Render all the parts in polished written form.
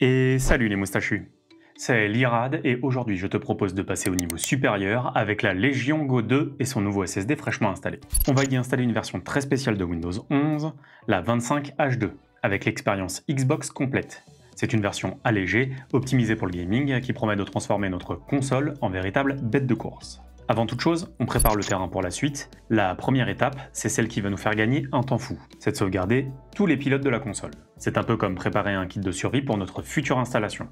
Et salut les moustachus, c'est l'Irad et aujourd'hui je te propose de passer au niveau supérieur avec la Legion Go 2 et son nouveau SSD fraîchement installé. On va y installer une version très spéciale de Windows 11, la 25H2, avec l'expérience Xbox complète. C'est une version allégée, optimisée pour le gaming, qui promet de transformer notre console en véritable bête de course. Avant toute chose, on prépare le terrain pour la suite. La première étape, c'est celle qui va nous faire gagner un temps fou, c'est de sauvegarder tous les pilotes de la console. C'est un peu comme préparer un kit de survie pour notre future installation.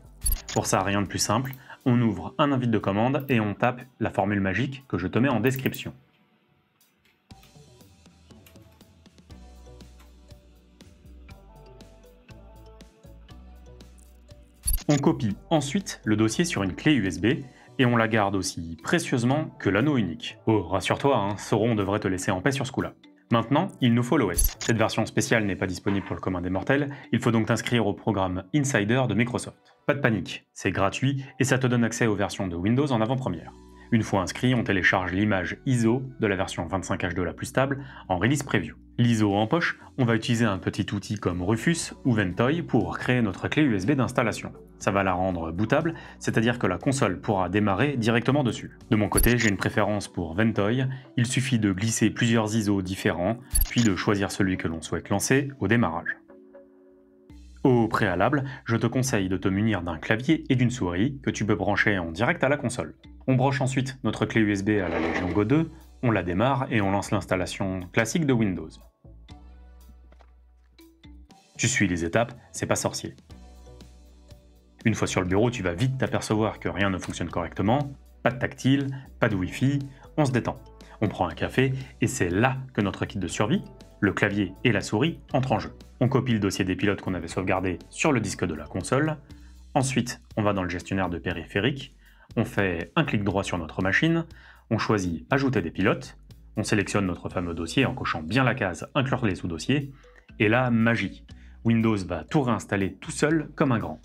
Pour ça, rien de plus simple, on ouvre un invite de commande et on tape la formule magique que je te mets en description. On copie ensuite le dossier sur une clé USB et on la garde aussi précieusement que l'anneau unique. Oh, rassure-toi, Sauron devrait te laisser en paix sur ce coup-là. Maintenant, il nous faut l'OS. Cette version spéciale n'est pas disponible pour le commun des mortels, il faut donc t'inscrire au programme Insider de Microsoft. Pas de panique, c'est gratuit et ça te donne accès aux versions de Windows en avant-première. Une fois inscrit, on télécharge l'image ISO de la version 25H2 la plus stable en release preview. L'ISO en poche, on va utiliser un petit outil comme Rufus ou Ventoy pour créer notre clé USB d'installation. Ça va la rendre bootable, c'est-à-dire que la console pourra démarrer directement dessus. De mon côté, j'ai une préférence pour Ventoy, il suffit de glisser plusieurs ISO différents, puis de choisir celui que l'on souhaite lancer au démarrage. Au préalable, je te conseille de te munir d'un clavier et d'une souris que tu peux brancher en direct à la console. On branche ensuite notre clé USB à la Legion Go 2, on la démarre et on lance l'installation classique de Windows. Tu suis les étapes, c'est pas sorcier. Une fois sur le bureau, tu vas vite t'apercevoir que rien ne fonctionne correctement, pas de tactile, pas de Wi-Fi, on se détend. On prend un café et c'est là que notre kit de survie, le clavier et la souris, entrent en jeu. On copie le dossier des pilotes qu'on avait sauvegardé sur le disque de la console. Ensuite, on va dans le gestionnaire de périphériques, on fait un clic droit sur notre machine, on choisit Ajouter des pilotes, on sélectionne notre fameux dossier en cochant bien la case Inclure les sous-dossiers, et là, magie, Windows va tout réinstaller tout seul comme un grand.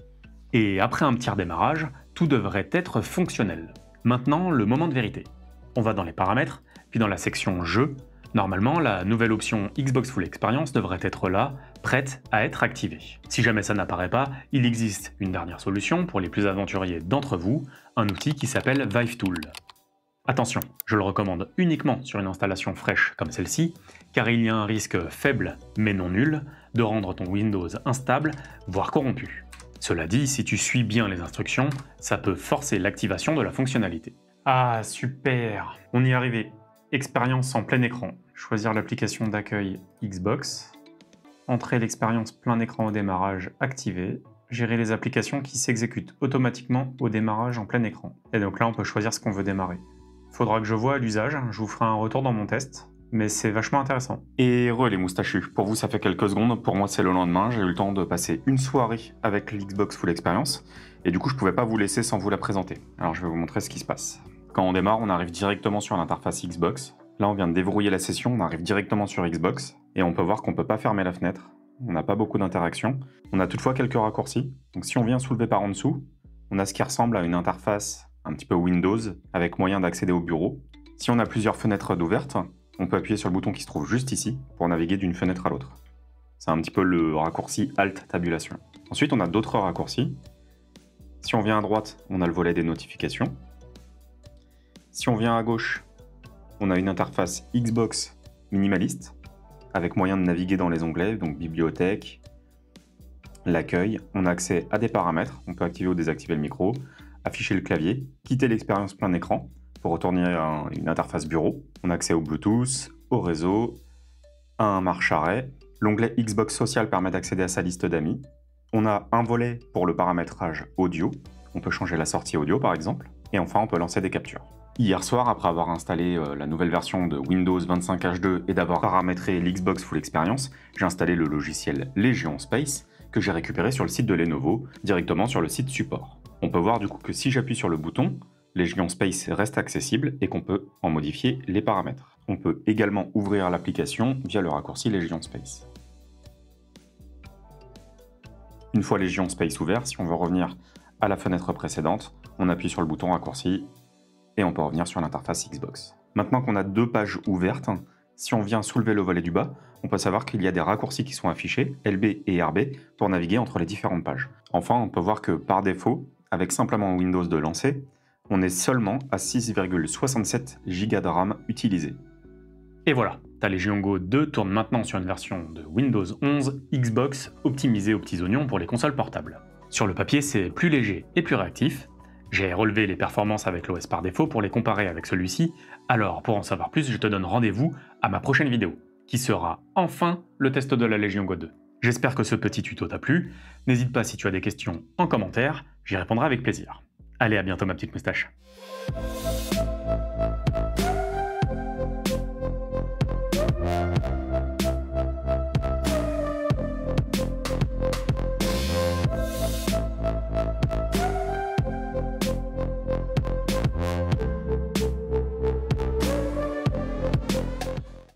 Et après un petit redémarrage, tout devrait être fonctionnel. Maintenant, le moment de vérité. On va dans les paramètres, puis dans la section Jeux. Normalement, la nouvelle option Xbox Full Experience devrait être là, prête à être activée. Si jamais ça n'apparaît pas, il existe une dernière solution pour les plus aventuriers d'entre vous, un outil qui s'appelle ViveTool. Attention, je le recommande uniquement sur une installation fraîche comme celle-ci, car il y a un risque faible, mais non nul, de rendre ton Windows instable, voire corrompu. Cela dit, si tu suis bien les instructions, ça peut forcer l'activation de la fonctionnalité. Ah, super! On y est arrivé. Expérience en plein écran. Choisir l'application d'accueil Xbox. Entrer l'expérience plein écran au démarrage activée. Gérer les applications qui s'exécutent automatiquement au démarrage en plein écran. Et donc là, on peut choisir ce qu'on veut démarrer. Faudra que je voie à l'usage, je vous ferai un retour dans mon test. Mais c'est vachement intéressant. Et re les moustachus, pour vous ça fait quelques secondes, pour moi c'est le lendemain, j'ai eu le temps de passer une soirée avec l'Xbox Full Experience, et du coup je pouvais pas vous laisser sans vous la présenter. Alors je vais vous montrer ce qui se passe. Quand on démarre, on arrive directement sur l'interface Xbox. Là on vient de déverrouiller la session, on arrive directement sur Xbox, et on peut voir qu'on peut pas fermer la fenêtre. On n'a pas beaucoup d'interactions. On a toutefois quelques raccourcis. Donc si on vient soulever par en dessous, on a ce qui ressemble à une interface un petit peu Windows, avec moyen d'accéder au bureau. Si on a plusieurs fenêtres d'ouvertes, on peut appuyer sur le bouton qui se trouve juste ici pour naviguer d'une fenêtre à l'autre. C'est un petit peu le raccourci Alt Tabulation. Ensuite, on a d'autres raccourcis. Si on vient à droite, on a le volet des notifications. Si on vient à gauche, on a une interface Xbox minimaliste avec moyen de naviguer dans les onglets, donc bibliothèque, l'accueil. On a accès à des paramètres, on peut activer ou désactiver le micro, afficher le clavier, quitter l'expérience plein écran, pour retourner à une interface bureau. On a accès au Bluetooth, au réseau, à un marche-arrêt. L'onglet Xbox Social permet d'accéder à sa liste d'amis. On a un volet pour le paramétrage audio. On peut changer la sortie audio par exemple. Et enfin, on peut lancer des captures. Hier soir, après avoir installé la nouvelle version de Windows 25H2 et d'avoir paramétré l'Xbox Full Experience, j'ai installé le logiciel Legion Space que j'ai récupéré sur le site de Lenovo, directement sur le site support. On peut voir du coup que si j'appuie sur le bouton, Legion Space reste accessible et qu'on peut en modifier les paramètres. On peut également ouvrir l'application via le raccourci Legion Space. Une fois Legion Space ouvert, si on veut revenir à la fenêtre précédente, on appuie sur le bouton raccourci et on peut revenir sur l'interface Xbox. Maintenant qu'on a deux pages ouvertes, Si on vient soulever le volet du bas, on peut savoir qu'il y a des raccourcis qui sont affichés, LB et RB, pour naviguer entre les différentes pages. Enfin, on peut voir que par défaut, avec simplement Windows de lancer, on est seulement à 6,67 Go de RAM utilisé. Et voilà, ta Legion Go 2 tourne maintenant sur une version de Windows 11 Xbox optimisée aux petits oignons pour les consoles portables. Sur le papier, c'est plus léger et plus réactif. J'ai relevé les performances avec l'OS par défaut pour les comparer avec celui-ci, alors pour en savoir plus, je te donne rendez-vous à ma prochaine vidéo, qui sera enfin le test de la Legion Go 2. J'espère que ce petit tuto t'a plu, n'hésite pas si tu as des questions en commentaire, j'y répondrai avec plaisir. Allez, à bientôt ma petite moustache.